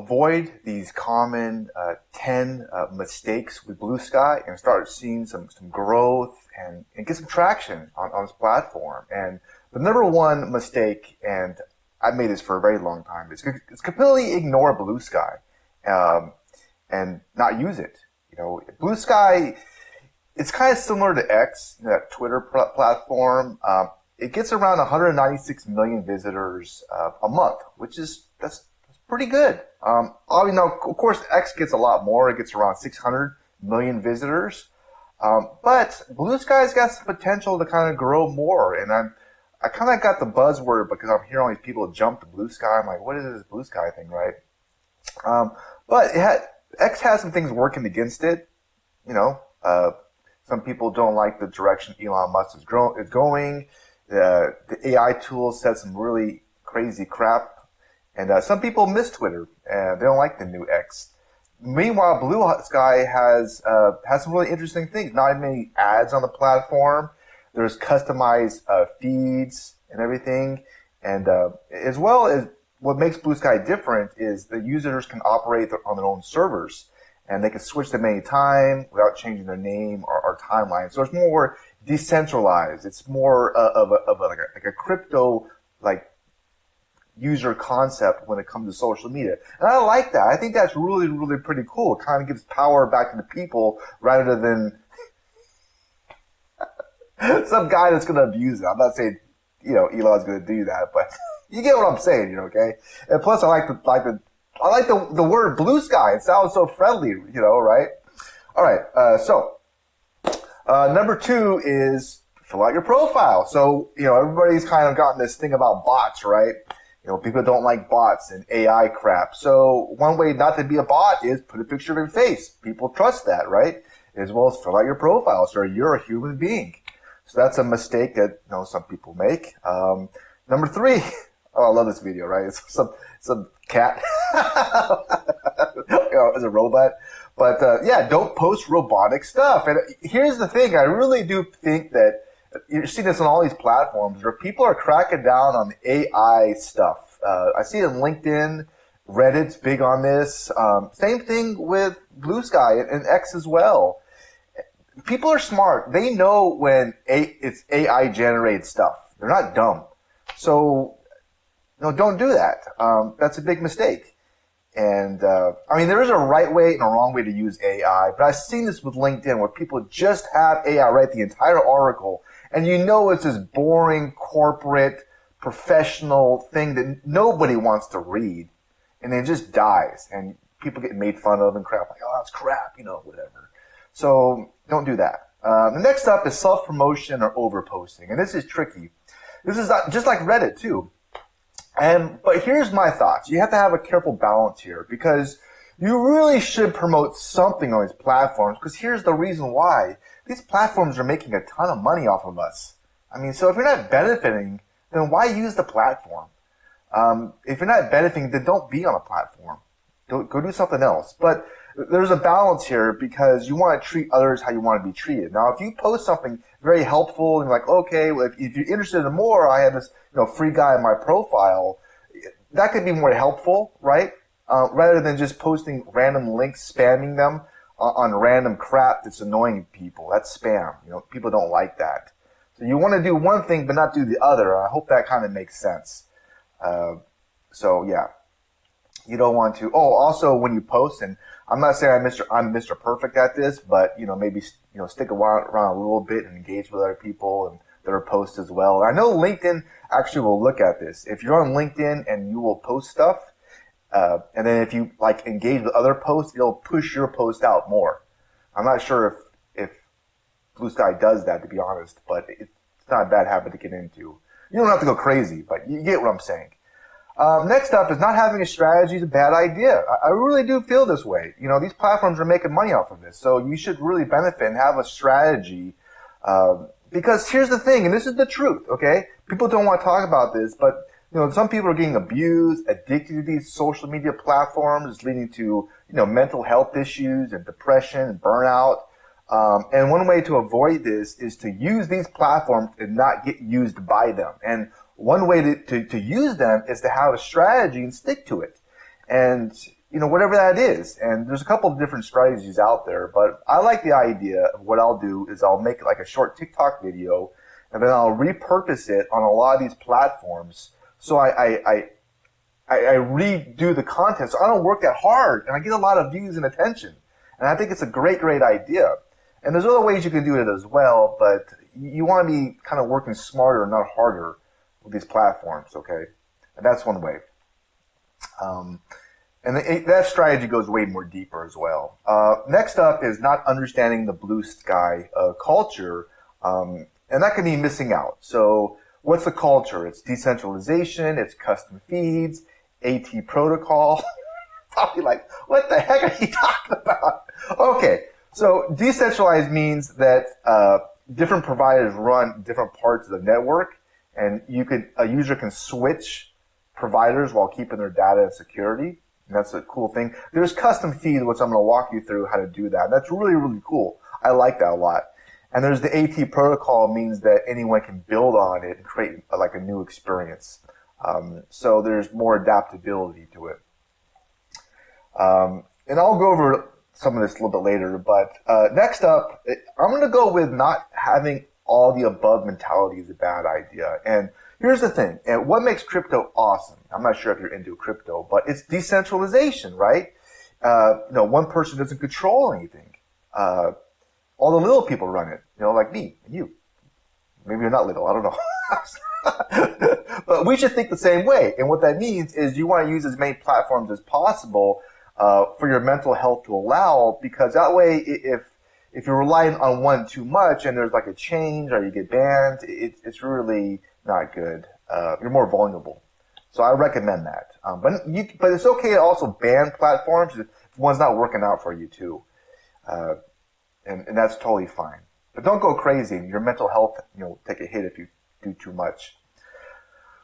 avoid these common 10 mistakes with Bluesky and start seeing some growth and get some traction on this platform. And the number one mistake, and I've made this for a very long time, is completely ignore Bluesky and not use it. Bluesky, it's kind of similar to X, that Twitter platform. It gets around 196 million visitors a month, that's pretty good. Of course, X gets a lot more. It gets around 600 million visitors. But Bluesky's got some potential to kind of grow more. And I kind of got the buzzword because I'm hearing all these people jump to Bluesky. I'm like, what is this Bluesky thing, right? But X has some things working against it. Some people don't like the direction Elon Musk is going. The AI tool said some really crazy crap. And some people miss Twitter. They don't like the new X. Meanwhile, Bluesky has some really interesting things. Not many ads on the platform. There's customized feeds and everything. And as well as what makes Bluesky different is the users can operate on their own servers. And they can switch them anytime without changing their name or timeline. So it's more decentralized. It's more of a crypto user concept when it comes to social media. And I like that. I think that's really, really pretty cool. It kind of gives power back to the people rather than some guy that's going to abuse it. I'm not saying, Elon's going to do that, but you get what I'm saying, okay? And plus I like the word Bluesky. It sounds so friendly, right? All right. So number 2 is fill out your profile. So, everybody's kind of gotten this thing about bots, right? People don't like bots and AI crap. So one way not to be a bot is put a picture of your face. People trust that, right? As well as fill out your profile. So you're a human being. So that's a mistake that, some people make. Number 3. Oh, I love this video, right? It's some cat. As a robot. But, don't post robotic stuff. And here's the thing. I really do think that you see this on all these platforms where people are cracking down on the AI stuff. I see it on LinkedIn, Reddit's big on this. Same thing with Bluesky and X as well. People are smart. They know when it's AI generated stuff. They're not dumb. So, don't do that. That's a big mistake. And, there is a right way and a wrong way to use AI, but I've seen this with LinkedIn where people just have AI write the entire article, and it's this boring corporate professional thing that nobody wants to read, and it just dies, and people get made fun of and crap, like, oh, that's crap, whatever. So don't do that. The next up is self-promotion or over-posting, and this is tricky. This is just like Reddit, too. But here's my thoughts. You have to have a careful balance here because you really should promote something on these platforms because here's the reason why. These platforms are making a ton of money off of us. So if you're not benefiting, then why use the platform? If you're not benefiting, then don't be on a platform. Go do something else. But there's a balance here because you want to treat others how you want to be treated. Now, if you post something very helpful and you're like, okay, well, if you're interested in more, I have this free guy in my profile. That could be more helpful, right? Rather than just posting random links, spamming them on random crap that's annoying people. That's spam. People don't like that. So you want to do one thing but not do the other. I hope that kind of makes sense. So yeah, you don't want to. Oh, also when you post, and I'm not saying I'm Mr. Perfect at this, but maybe stick around a little bit and engage with other people and their posts as well. I know LinkedIn actually will look at this. If you're on LinkedIn and you will post stuff, and then if you engage with other posts, it'll push your post out more. I'm not sure if Bluesky does that, to be honest, but it's not a bad habit to get into. You don't have to go crazy, but you get what I'm saying. Next up is not having a strategy is a bad idea. I really do feel this way. These platforms are making money off of this, so you should really benefit and have a strategy. Because here's the thing, and this is the truth, okay? People don't want to talk about this, but some people are getting abused, addicted to these social media platforms, leading to mental health issues and depression and burnout. And one way to avoid this is to use these platforms and not get used by them. And one way to use them is to have a strategy and stick to it. And whatever that is. And there's a couple of different strategies out there, but I like the idea of what I'll do is I'll make like a short TikTok video and then I'll repurpose it on a lot of these platforms. So I redo the content. So I don't work that hard and I get a lot of views and attention. And I think it's a great, great idea. And there's other ways you can do it as well, but you want to be kind of working smarter, not harder with these platforms, okay? And that's one way. And that strategy goes way more deeper as well. Next up is not understanding the Bluesky culture, and that can be missing out. So what's the culture? It's decentralization, it's custom feeds, AT protocol. Probably like, what the heck are you talking about? Okay, so decentralized means that different providers run different parts of the network, and a user can switch providers while keeping their data and security. And that's a cool thing. There's custom feeds, which I'm going to walk you through how to do that. That's really, really cool. I like that a lot. And there's the AT protocol, means that anyone can build on it and create like a new experience. So there's more adaptability to it. And I'll go over some of this a little bit later. But next up, I'm going to go with not having all the above mentality is a bad idea. And here's the thing, and what makes crypto awesome, I'm not sure if you're into crypto, but it's decentralization, right? One person doesn't control anything. All the little people run it, like me and you. Maybe you're not little, I don't know. But we should think the same way. And what that means is you want to use as many platforms as possible for your mental health to allow, because that way if you're relying on one too much and there's like a change or you get banned, it's really not good. You're more vulnerable. So I recommend that. But it's okay to also ban platforms if one's not working out for you too. And that's totally fine. But don't go crazy. Your mental health, take a hit if you do too much.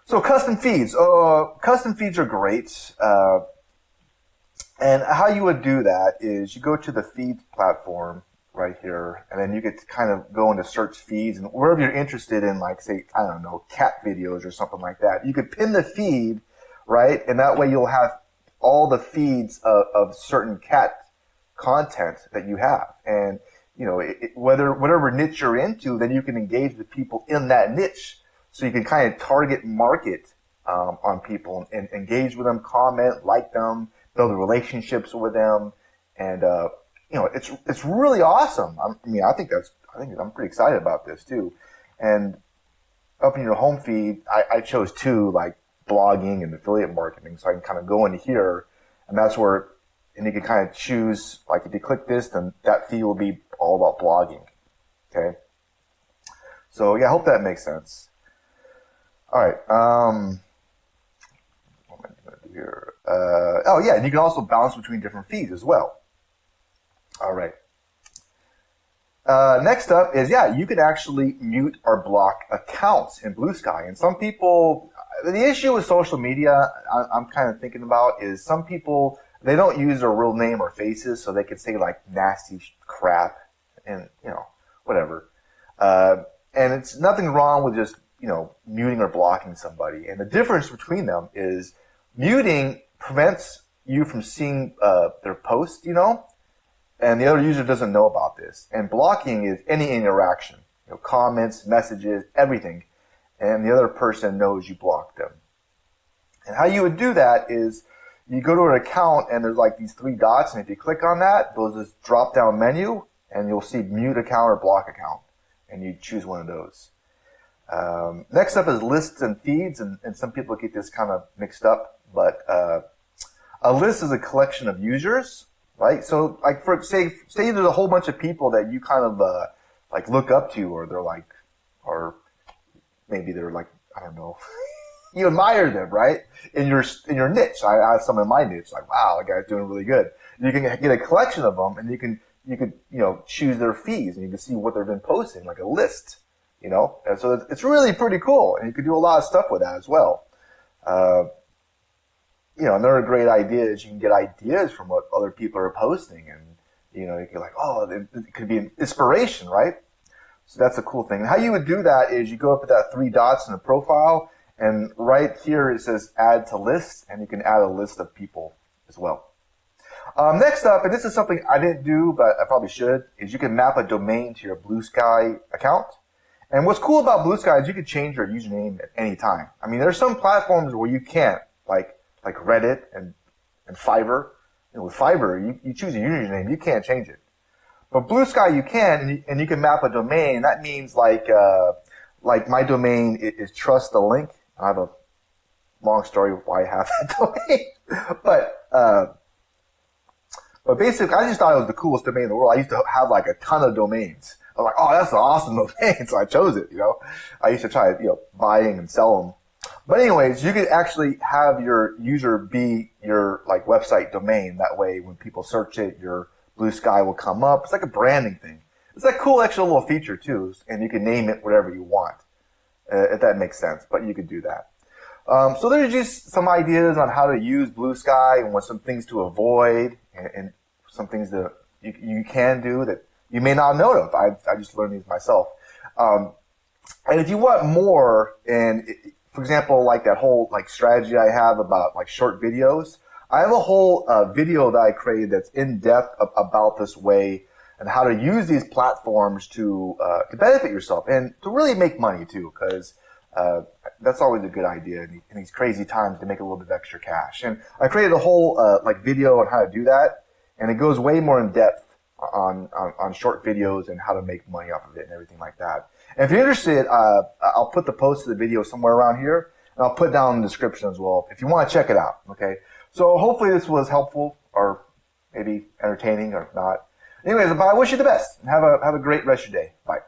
So custom feeds. Custom feeds are great. And how you would do that is you go to the feeds platform right here, and then you get to kind of go into search feeds, and wherever you're interested in, like, say, I don't know, cat videos or something like that, you could pin the feed, right? And that way you'll have all the feeds of certain cat content that you have. And, whatever niche you're into, then you can engage with people in that niche. So you can kind of target market on people and engage with them, comment, like them, build relationships with them, and it's really awesome. I think I'm pretty excited about this too. And up in your home feed, I chose two, like blogging and affiliate marketing, so I can kind of go into here, and that's where, and you can kind of choose, like if you click this, then that feed will be all about blogging. Okay. So yeah, I hope that makes sense. All right. What am I going to do here? And you can also bounce between different feeds as well. All right. Next up is, you can actually mute or block accounts in Bluesky. And some people, the issue with social media, I'm kind of thinking about, is some people, they don't use their real name or faces, so they can say like nasty crap and, whatever. And it's nothing wrong with just, muting or blocking somebody. And the difference between them is muting prevents you from seeing their post, and the other user doesn't know about this. And blocking is any interaction, comments, messages, everything, and the other person knows you blocked them. And how you would do that is you go to an account and there's like these three dots, and if you click on that, there's this drop down menu, and you'll see mute account or block account, and you choose one of those. Next up is lists and feeds, and some people get this kind of mixed up, but a list is a collection of users, right? So like say there's a whole bunch of people that you kind of like look up to, or they're like, or maybe they're like, I don't know, you admire them, right? In your niche. I have some in my niche, like, wow, that guy's doing really good. You can get a collection of them, and you can choose their feeds, and you can see what they've been posting, like a list, and so it's really pretty cool, and you can do a lot of stuff with that as well. Another great idea is you can get ideas from what other people are posting, and you can like, oh, it could be an inspiration, right? So that's a cool thing. And how you would do that is you go up at that three dots in the profile, and right here it says add to list, and you can add a list of people as well. Next up, and this is something I didn't do, but I probably should, is you can map a domain to your Bluesky account. And what's cool about Bluesky is you can change your username at any time. I mean, there's some platforms where you can't, like Reddit and Fiverr. You know, with Fiverr, you choose a username, you can't change it. But Bluesky, you can, and you can map a domain. That means like my domain is trust the link. I have a long story why I have that domain, but basically, I just thought it was the coolest domain in the world. I used to have like a ton of domains. I was like, oh, that's an awesome domain, so I chose it. You know, I used to try, buying and sell them. But anyways, you could actually have your user be your like website domain. That way, when people search it, your Bluesky will come up. It's like a branding thing. It's like a cool extra little feature too, and you can name it whatever you want, if that makes sense. But you could do that. So there's just some ideas on how to use Bluesky and what some things to avoid and some things that you can do that you may not know of. I just learned these myself. And if you want more, and for example, like that whole like strategy I have about like short videos, I have a whole video that I created that's in depth about this way and how to use these platforms to benefit yourself and to really make money too, because that's always a good idea in these crazy times to make a little bit of extra cash. And I created a whole like video on how to do that, and it goes way more in depth on short videos and how to make money off of it and everything like that. And if you're interested, I'll put the post of the video somewhere around here, and I'll put it down in the description as well if you want to check it out. Okay, so hopefully this was helpful or maybe entertaining or not. Anyways, I wish you the best. Have a great rest of your day. Bye.